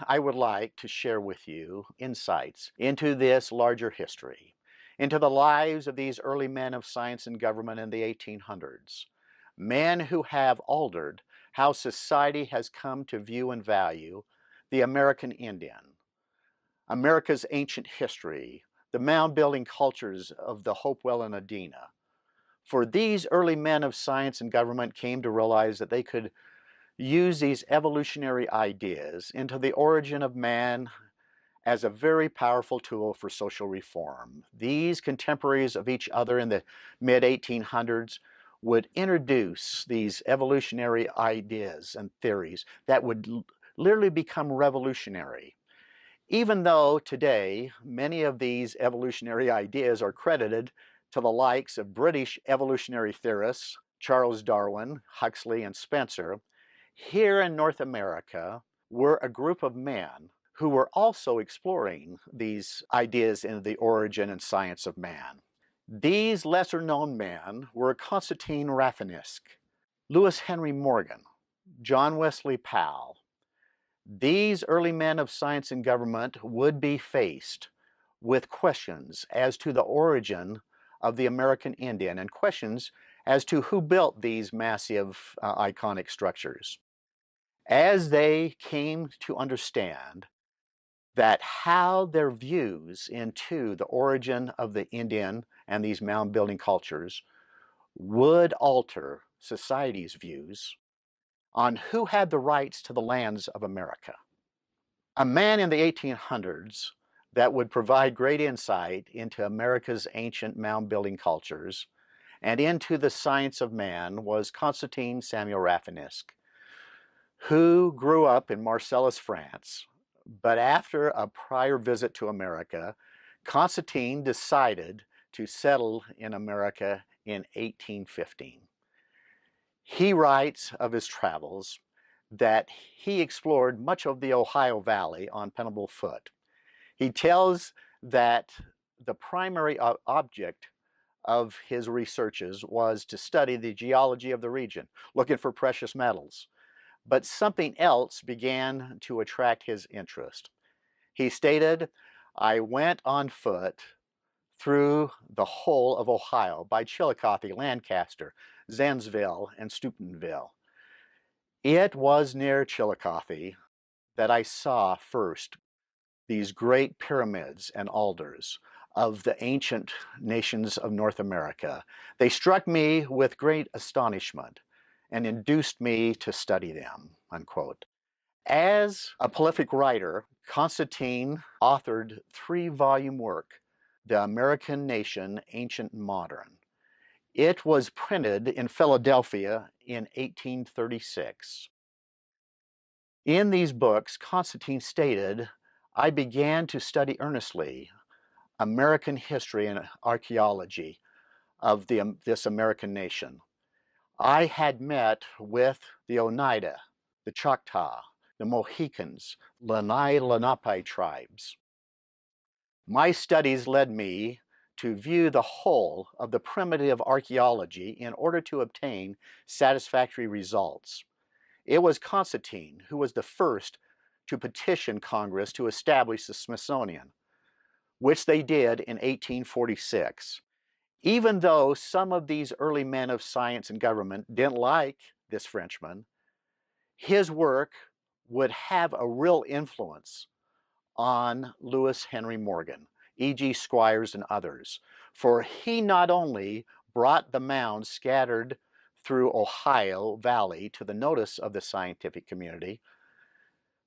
I would like to share with you insights into this larger history, into the lives of these early men of science and government in the 1800s, men who have altered how society has come to view and value the American Indian, America's ancient history, the mound-building cultures of the Hopewell and Adena. For these early men of science and government came to realize that they could use these evolutionary ideas into the origin of man as a very powerful tool for social reform. These contemporaries of each other in the mid-1800s would introduce these evolutionary ideas and theories that would literally become revolutionary. Even though today many of these evolutionary ideas are credited to the likes of British evolutionary theorists Charles Darwin, Huxley, and Spencer, here in North America were a group of men who were also exploring these ideas into the origin and science of man. These lesser-known men were Constantine Rafinesque, Lewis Henry Morgan, John Wesley Powell. These early men of science and government would be faced with questions as to the origin of the American Indian and questions as to who built these massive iconic structures. As they came to understand that how their views into the origin of the Indian and these mound-building cultures would alter society's views on who had the rights to the lands of America. A man in the 1800s that would provide great insight into America's ancient mound-building cultures and into the science of man was Constantine Samuel Rafinesque, who grew up in Marseilles, France. But after a prior visit to America, Constantine decided to settle in America in 1815. He writes of his travels that he explored much of the Ohio Valley on Penable foot. He tells that the primary object of his researches was to study the geology of the region, looking for precious metals. But something else began to attract his interest. He stated, "I went on foot through the whole of Ohio by Chillicothe, Lancaster, Zanesville, and Steubenville. It was near Chillicothe that I saw first these great pyramids and altars of the ancient nations of North America. They struck me with great astonishment and induced me to study them," unquote. As a prolific writer, Constantine authored 3-volume work, The American Nation, Ancient and Modern. It was printed in Philadelphia in 1836. In these books, Constantine stated, "I began to study earnestly American history and archaeology of this American nation. I had met with the Oneida, the Choctaw, the Mohicans, Lenni Lenape tribes. My studies led me to view the whole of the primitive archaeology in order to obtain satisfactory results. It was Constantine who was the first to petition Congress to establish the Smithsonian, which they did in 1846. Even though some of these early men of science and government didn't like this Frenchman, his work would have a real influence on Lewis Henry Morgan, E.G. Squires, and others, for he not only brought the mounds scattered through Ohio Valley to the notice of the scientific community,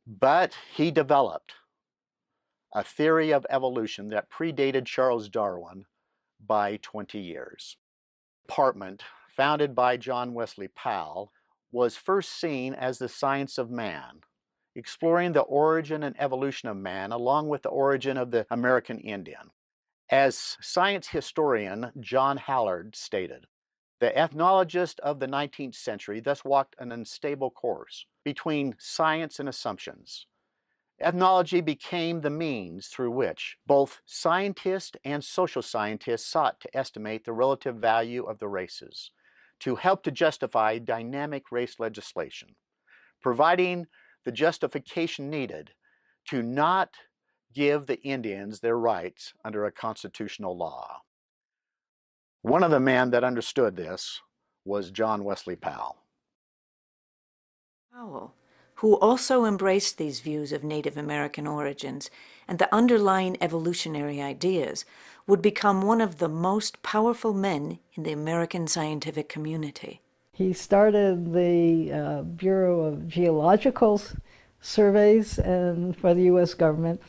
but he developed a theory of evolution that predated Charles Darwin by 20 years. The department, founded by John Wesley Powell, was first seen as the science of man, exploring the origin and evolution of man along with the origin of the American Indian. As science historian John Hallard stated, the ethnologist of the 19th century thus walked an unstable course between science and assumptions. Ethnology became the means through which both scientists and social scientists sought to estimate the relative value of the races, to help to justify dynamic race legislation, providing the justification needed to not give the Indians their rights under a constitutional law. One of the men that understood this was John Wesley Powell. Powell, who also embraced these views of Native American origins and the underlying evolutionary ideas, would become one of the most powerful men in the American scientific community. He started the Bureau of Geological Surveys for the U.S. government,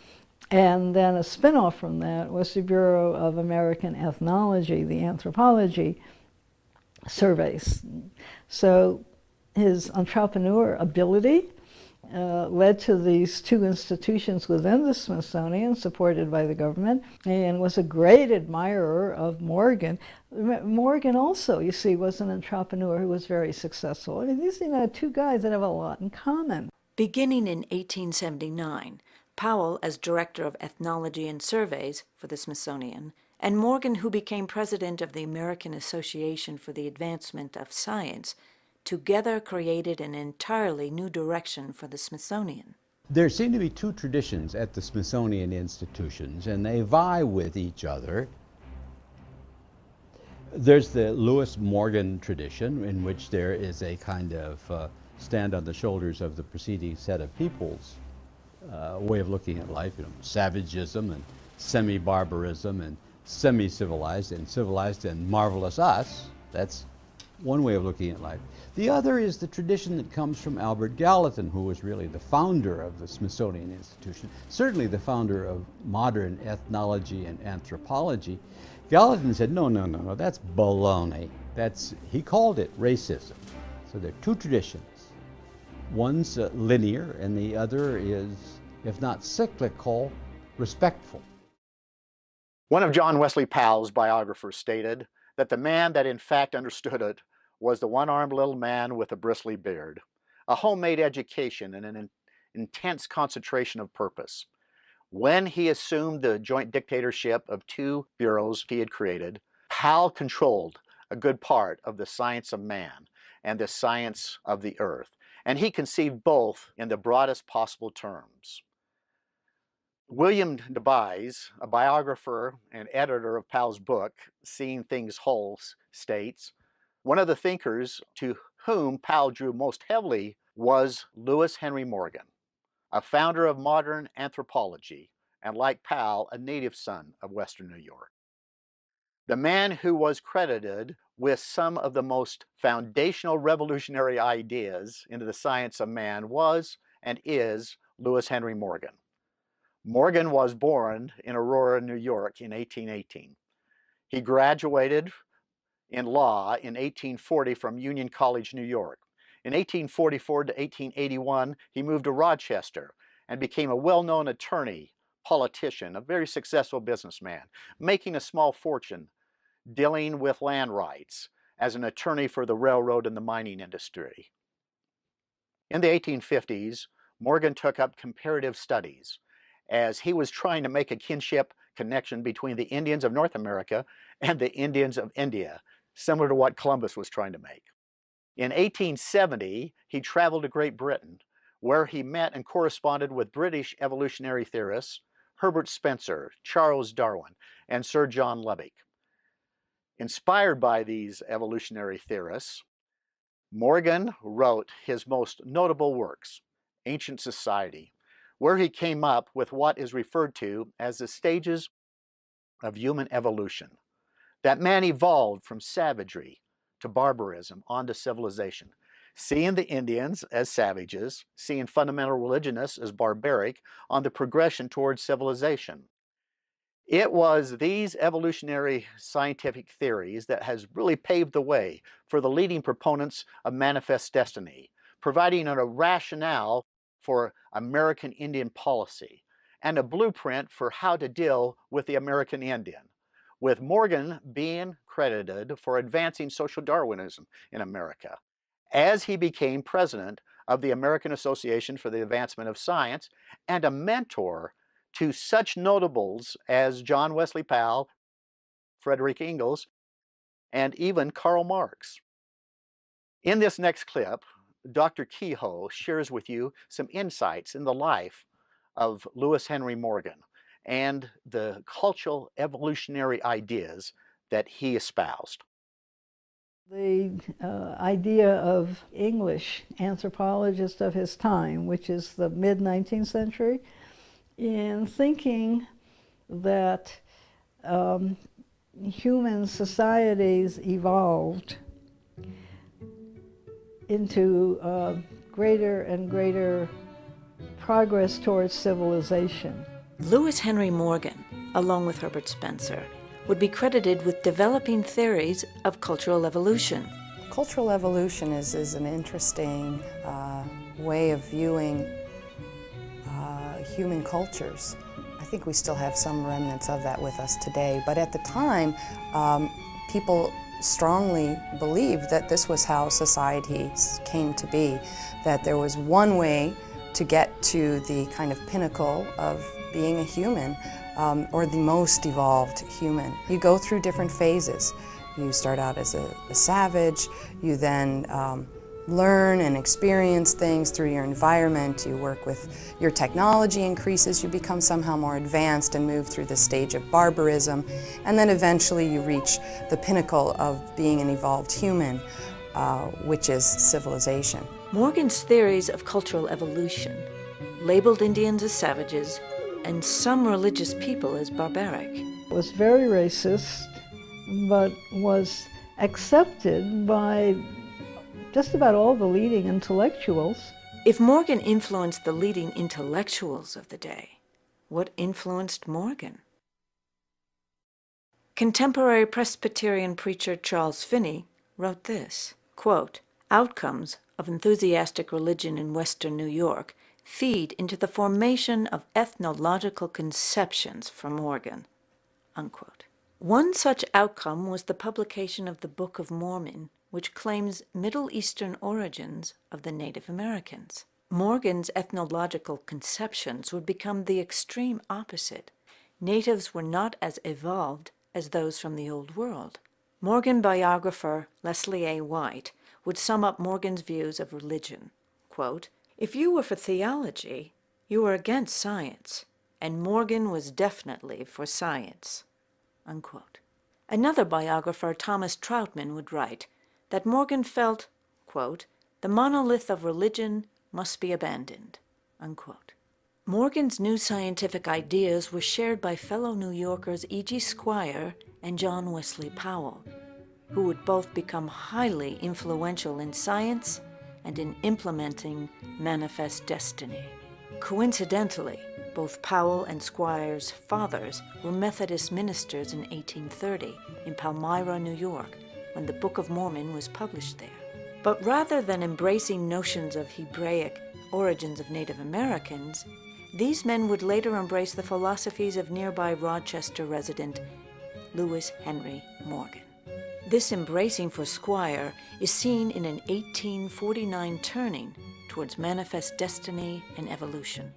and then a spinoff from that was the Bureau of American Ethnology, the anthropology surveys. So his entrepreneur ability led to these two institutions within the Smithsonian, supported by the government, and was a great admirer of Morgan. Morgan also, you see, was an entrepreneur who was very successful. I mean, these are two guys that have a lot in common. Beginning in 1879, Powell as Director of Ethnology and Surveys for the Smithsonian, and Morgan, who became President of the American Association for the Advancement of Science, together created an entirely new direction for the Smithsonian. There seem to be two traditions at the Smithsonian institutions, and they vie with each other. There's the Lewis Morgan tradition, in which there is a kind of stand on the shoulders of the preceding set of peoples way of looking at life, savagism and semi-barbarism and semi-civilized and civilized and marvelous us. That's one way of looking at life. The other is the tradition that comes from Albert Gallatin, who was really the founder of the Smithsonian Institution, certainly the founder of modern ethnology and anthropology. Gallatin said, no, that's baloney. He called it racism. So there are two traditions. One's linear, and the other is, if not cyclical, respectful. One of John Wesley Powell's biographers stated that the man that in fact understood it was the one-armed little man with a bristly beard, a homemade education and an intense concentration of purpose. When he assumed the joint dictatorship of two bureaus he had created, Powell controlled a good part of the science of man and the science of the earth, and he conceived both in the broadest possible terms. William DeBise, a biographer and editor of Powell's book, Seeing Things Whole, states, one of the thinkers to whom Powell drew most heavily was Lewis Henry Morgan, a founder of modern anthropology, and like Powell, a native son of Western New York. The man who was credited with some of the most foundational revolutionary ideas into the science of man was and is Lewis Henry Morgan. Morgan was born in Aurora, New York in 1818. He graduated in law in 1840 from Union College, New York. In 1844 to 1881, he moved to Rochester and became a well-known attorney, politician, a very successful businessman, making a small fortune dealing with land rights as an attorney for the railroad and the mining industry. In the 1850s, Morgan took up comparative studies as he was trying to make a kinship connection between the Indians of North America and the Indians of India, similar to what Columbus was trying to make. In 1870, he traveled to Great Britain, where he met and corresponded with British evolutionary theorists Herbert Spencer, Charles Darwin, and Sir John Lubbock. Inspired by these evolutionary theorists, Morgan wrote his most notable works, Ancient Society, where he came up with what is referred to as the stages of human evolution. That man evolved from savagery to barbarism onto civilization, seeing the Indians as savages, seeing fundamental religionists as barbaric on the progression towards civilization. It was these evolutionary scientific theories that has really paved the way for the leading proponents of manifest destiny, providing a rationale for American Indian policy and a blueprint for how to deal with the American Indian, with Morgan being credited for advancing social Darwinism in America, as he became president of the American Association for the Advancement of Science and a mentor to such notables as John Wesley Powell, Frederick Engels, and even Karl Marx. In this next clip, Dr. Kehoe shares with you some insights in the life of Lewis Henry Morgan and the cultural evolutionary ideas that he espoused. The idea of English anthropologist of his time, which is the mid-19th century, in thinking that human societies evolved into greater and greater progress towards civilization. Lewis Henry Morgan, along with Herbert Spencer, would be credited with developing theories of cultural evolution. Cultural evolution is an interesting way of viewing human cultures. I think we still have some remnants of that with us today, but at the time, people strongly believed that this was how societies came to be, that there was one way to get to the kind of pinnacle of being a human, or the most evolved human. You go through different phases. You start out as a savage, you then learn and experience things through your environment, you work with your technology increases, you become somehow more advanced and move through the stage of barbarism, and then eventually you reach the pinnacle of being an evolved human, which is civilization. Morgan's theories of cultural evolution labeled Indians as savages and some religious people as barbaric. Was very racist, but was accepted by just about all the leading intellectuals. If Morgan influenced the leading intellectuals of the day, what influenced Morgan? Contemporary Presbyterian preacher Charles Finney wrote this, quote, "Outcomes of enthusiastic religion in Western New York feed into the formation of ethnological conceptions for Morgan," unquote. One such outcome was the publication of the Book of Mormon, which claims Middle Eastern origins of the Native Americans. Morgan's ethnological conceptions would become the extreme opposite. Natives were not as evolved as those from the Old World. Morgan biographer Leslie A. White would sum up Morgan's views of religion, quote, "If you were for theology, you were against science, and Morgan was definitely for science," unquote. Another biographer, Thomas Troutman, would write that Morgan felt, quote, "the monolith of religion must be abandoned," unquote. Morgan's new scientific ideas were shared by fellow New Yorkers E.G. Squire and John Wesley Powell, who would both become highly influential in science and in implementing manifest destiny. Coincidentally, both Powell and Squire's fathers were Methodist ministers in 1830 in Palmyra, New York, when the Book of Mormon was published there. But rather than embracing notions of Hebraic origins of Native Americans, these men would later embrace the philosophies of nearby Rochester resident Lewis Henry Morgan. This embracing for Squire is seen in an 1849 turning towards manifest destiny and evolution.